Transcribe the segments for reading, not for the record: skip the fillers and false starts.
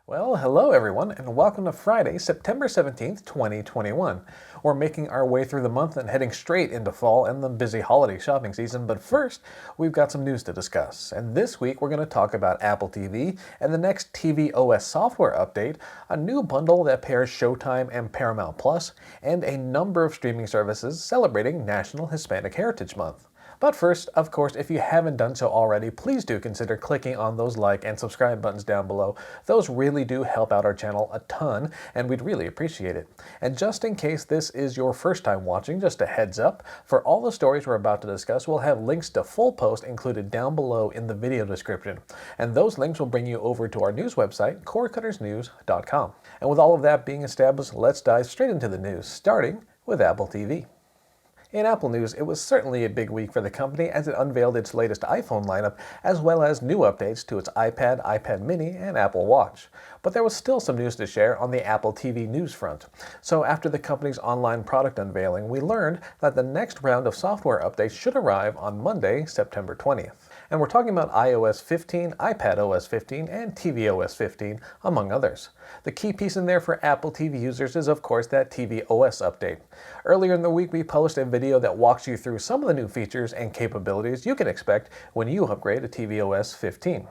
Well, hello everyone, and welcome to Friday, September 17th, 2021. We're making our way through the month and heading straight into fall and the busy holiday shopping season, but first, we've got some news to discuss. And this week, we're going to talk about Apple TV and the next tvOS software update, a new bundle that pairs Showtime and Paramount Plus, and a number of streaming services celebrating National Hispanic Heritage Month. But first, of course, if you haven't done so already, please do consider clicking on those like and subscribe buttons down below. Those really do help out our channel a ton, and we'd really appreciate it. And just in case this is your first time watching, just a heads up, for all the stories we're about to discuss, we'll have links to full posts included down below in the video description. And those links will bring you over to our news website, corecuttersnews.com. And with all of that being established, let's dive straight into the news, starting with Apple TV. In Apple news, it was certainly a big week for the company as it unveiled its latest iPhone lineup, as well as new updates to its iPad, iPad mini, and Apple Watch. But there was still some news to share on the Apple TV news front. So after the company's online product unveiling, we learned that the next round of software updates should arrive on Monday, September 20th. And we're talking about iOS 15, iPadOS 15, and tvOS 15, among others. The key piece in there for Apple TV users is, of course, that tvOS update. Earlier in the week, we published a video that walks you through some of the new features and capabilities you can expect when you upgrade to tvOS 15.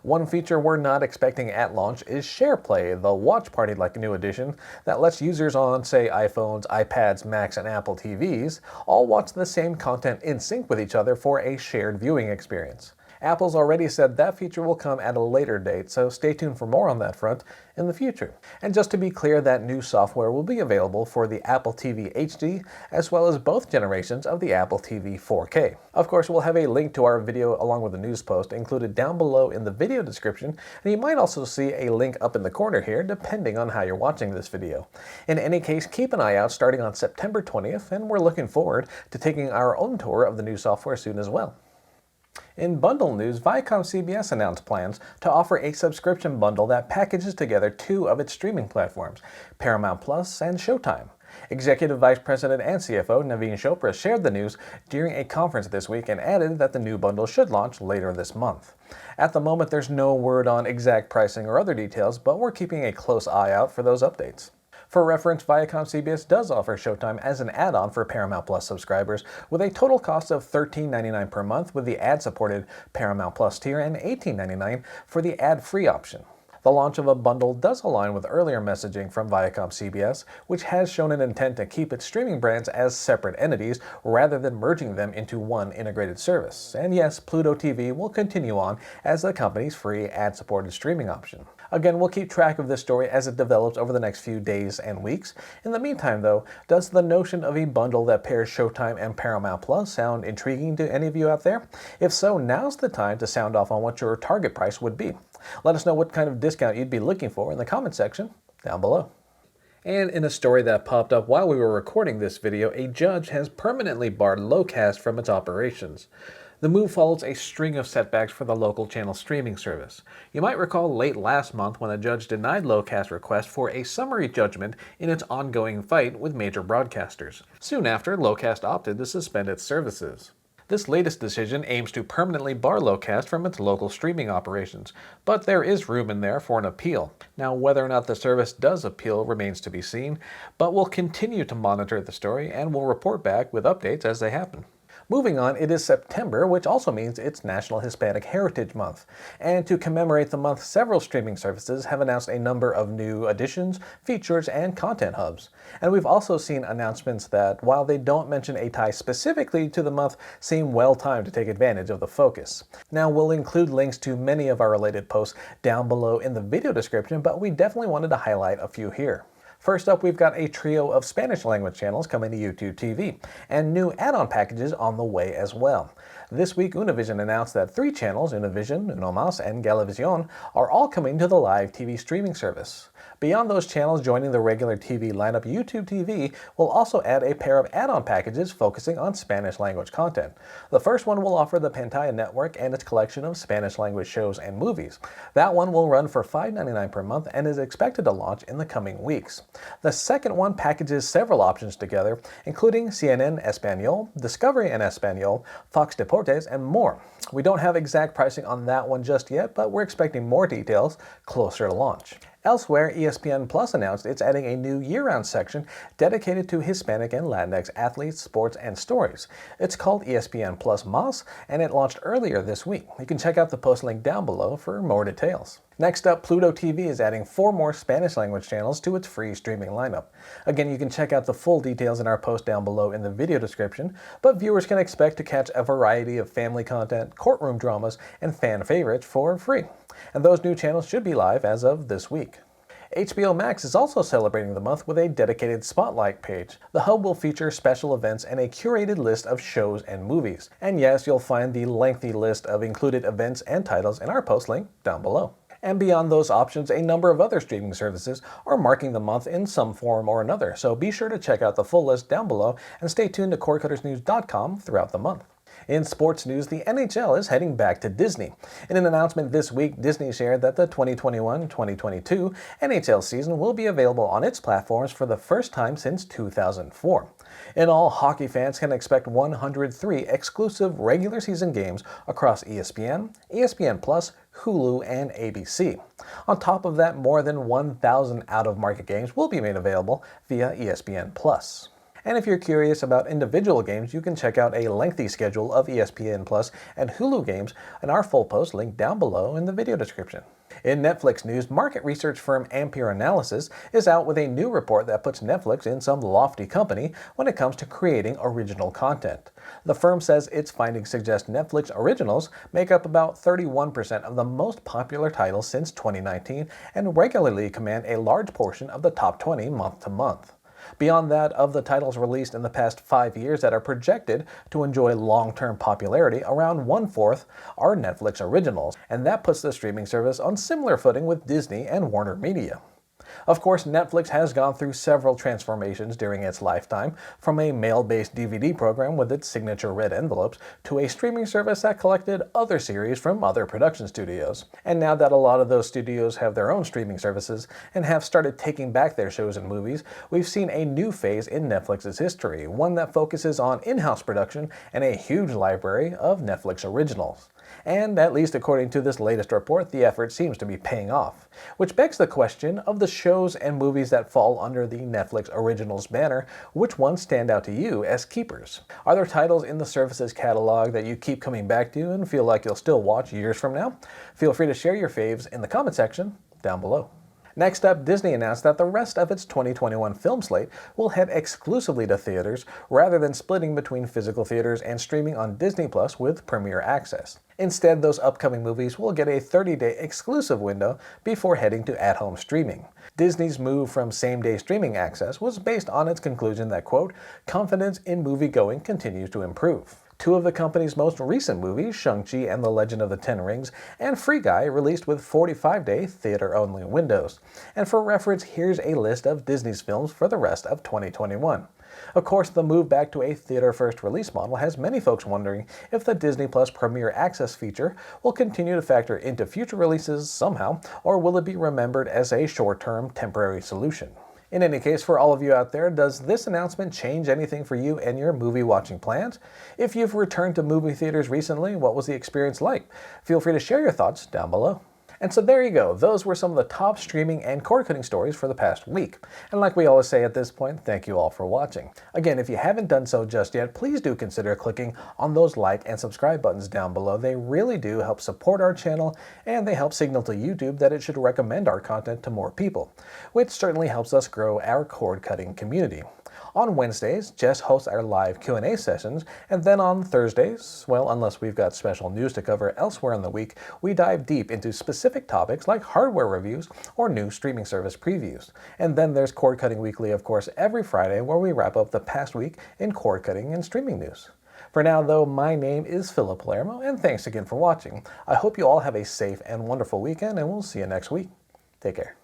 One feature we're not expecting at launch is SharePlay, the watch party-like new addition that lets users on, say, iPhones, iPads, Macs, and Apple TVs all watch the same content in sync with each other for a shared viewing experience. Apple's already said that feature will come at a later date, so stay tuned for more on that front in the future. And just to be clear, that new software will be available for the Apple TV HD as well as both generations of the Apple TV 4K. Of course, we'll have a link to our video along with the news post included down below in the video description, and you might also see a link up in the corner here depending on how you're watching this video. In any case, keep an eye out starting on September 20th, and we're looking forward to taking our own tour of the new software soon as well. In bundle news, Viacom-CBS announced plans to offer a subscription bundle that packages together two of its streaming platforms, Paramount Plus and Showtime. Executive Vice President and CFO Naveen Chopra shared the news during a conference this week and added that the new bundle should launch later this month. At the moment, there's no word on exact pricing or other details, but we're keeping a close eye out for those updates. For reference, Viacom-CBS does offer Showtime as an add-on for Paramount Plus subscribers with a total cost of $13.99 per month with the ad-supported Paramount Plus tier and $18.99 for the ad-free option. The launch of a bundle does align with earlier messaging from Viacom-CBS, which has shown an intent to keep its streaming brands as separate entities rather than merging them into one integrated service. And yes, Pluto TV will continue on as the company's free ad-supported streaming option. Again, we'll keep track of this story as it develops over the next few days and weeks. In the meantime, though, does the notion of a bundle that pairs Showtime and Paramount Plus sound intriguing to any of you out there? If so, now's the time to sound off on what your target price would be. Let us know what kind of discount you'd be looking for in the comment section down below. And in a story that popped up while we were recording this video, a judge has permanently barred Locast from its operations. The move follows a string of setbacks for the local channel streaming service. You might recall late last month when a judge denied Locast's request for a summary judgment in its ongoing fight with major broadcasters. Soon after, Locast opted to suspend its services. This latest decision aims to permanently bar Locast from its local streaming operations, but there is room in there for an appeal. Now, whether or not the service does appeal remains to be seen, but we'll continue to monitor the story and we'll report back with updates as they happen. Moving on, it is September, which also means it's National Hispanic Heritage Month. And to commemorate the month, several streaming services have announced a number of new additions, features, and content hubs. And we've also seen announcements that, while they don't mention a tie specifically to the month, seem well-timed to take advantage of the focus. Now, we'll include links to many of our related posts down below in the video description, but we definitely wanted to highlight a few here. First up, we've got a trio of Spanish language channels coming to YouTube TV, and new add-on packages on the way as well. This week, Univision announced that 3 channels, Univision, Uno Mas, and Galavisión, are all coming to the live TV streaming service. Beyond those channels joining the regular TV lineup, YouTube TV will also add a pair of add-on packages focusing on Spanish language content. The first one will offer the Pantaya network and its collection of Spanish language shows and movies. That one will run for $5.99 per month and is expected to launch in the coming weeks. The second one packages several options together, including CNN Español, Discovery en Español, Fox Deportes, and more. We don't have exact pricing on that one just yet, but we're expecting more details closer to launch. Elsewhere, ESPN Plus announced it's adding a new year-round section dedicated to Hispanic and Latinx athletes, sports, and stories. It's called ESPN Plus Más, and it launched earlier this week. You can check out the post link down below for more details. Next up, Pluto TV is adding 4 more Spanish-language channels to its free streaming lineup. Again, you can check out the full details in our post down below in the video description, but viewers can expect to catch a variety of family content, courtroom dramas, and fan favorites for free. And those new channels should be live as of this week. HBO Max is also celebrating the month with a dedicated Spotlight page. The hub will feature special events and a curated list of shows and movies. And yes, you'll find the lengthy list of included events and titles in our post link down below. And beyond those options, a number of other streaming services are marking the month in some form or another, so be sure to check out the full list down below and stay tuned to cordcuttersnews.com throughout the month. In sports news, the NHL is heading back to Disney. In an announcement this week, Disney shared that the 2021-2022 NHL season will be available on its platforms for the first time since 2004. In all, hockey fans can expect 103 exclusive regular season games across ESPN, ESPN Plus, Hulu, and ABC. On top of that, more than 1,000 out-of-market games will be made available via ESPN Plus. And if you're curious about individual games, you can check out a lengthy schedule of ESPN Plus and Hulu games in our full post linked down below in the video description. In Netflix news, market research firm Ampere Analysis is out with a new report that puts Netflix in some lofty company when it comes to creating original content. The firm says its findings suggest Netflix originals make up about 31% of the most popular titles since 2019 and regularly command a large portion of the top 20 month to month. Beyond that, of the titles released in the past 5 years that are projected to enjoy long-term popularity, around 1/4 are Netflix originals, and that puts the streaming service on similar footing with Disney and WarnerMedia. Of course, Netflix has gone through several transformations during its lifetime, from a mail-based DVD program with its signature red envelopes to a streaming service that collected other series from other production studios. And now that a lot of those studios have their own streaming services and have started taking back their shows and movies, we've seen a new phase in Netflix's history, one that focuses on in-house production and a huge library of Netflix originals. And, at least according to this latest report, the effort seems to be paying off. Which begs the question of the shows and movies that fall under the Netflix Originals banner, which ones stand out to you as keepers? Are there titles in the service's catalog that you keep coming back to and feel like you'll still watch years from now? Feel free to share your faves in the comment section down below. Next up, Disney announced that the rest of its 2021 film slate will head exclusively to theaters rather than splitting between physical theaters and streaming on Disney Plus with Premier Access. Instead, those upcoming movies will get a 30-day exclusive window before heading to at-home streaming. Disney's move from same-day streaming access was based on its conclusion that, quote, confidence in movie-going continues to improve. 2 of the company's most recent movies, Shang-Chi and the Legend of the Ten Rings, and Free Guy, released with 45-day theater-only windows. And for reference, here's a list of Disney's films for the rest of 2021. Of course, the move back to a theater-first release model has many folks wondering if the Disney Plus Premier Access feature will continue to factor into future releases somehow, or will it be remembered as a short-term, temporary solution? In any case, for all of you out there, does this announcement change anything for you and your movie watching plans? If you've returned to movie theaters recently, what was the experience like? Feel free to share your thoughts down below. And so there you go, those were some of the top streaming and cord-cutting stories for the past week. And like we always say at this point, thank you all for watching. Again, if you haven't done so just yet, please do consider clicking on those like and subscribe buttons down below. They really do help support our channel, and they help signal to YouTube that it should recommend our content to more people, which certainly helps us grow our cord-cutting community. On Wednesdays, Jess hosts our live Q&A sessions, and then on Thursdays, well, unless we've got special news to cover elsewhere in the week, we dive deep into specific topics like hardware reviews or new streaming service previews. And then there's Cord Cutting Weekly, of course, every Friday, where we wrap up the past week in cord cutting and streaming news. For now, though, my name is Philip Palermo, and thanks again for watching. I hope you all have a safe and wonderful weekend, and we'll see you next week. Take care.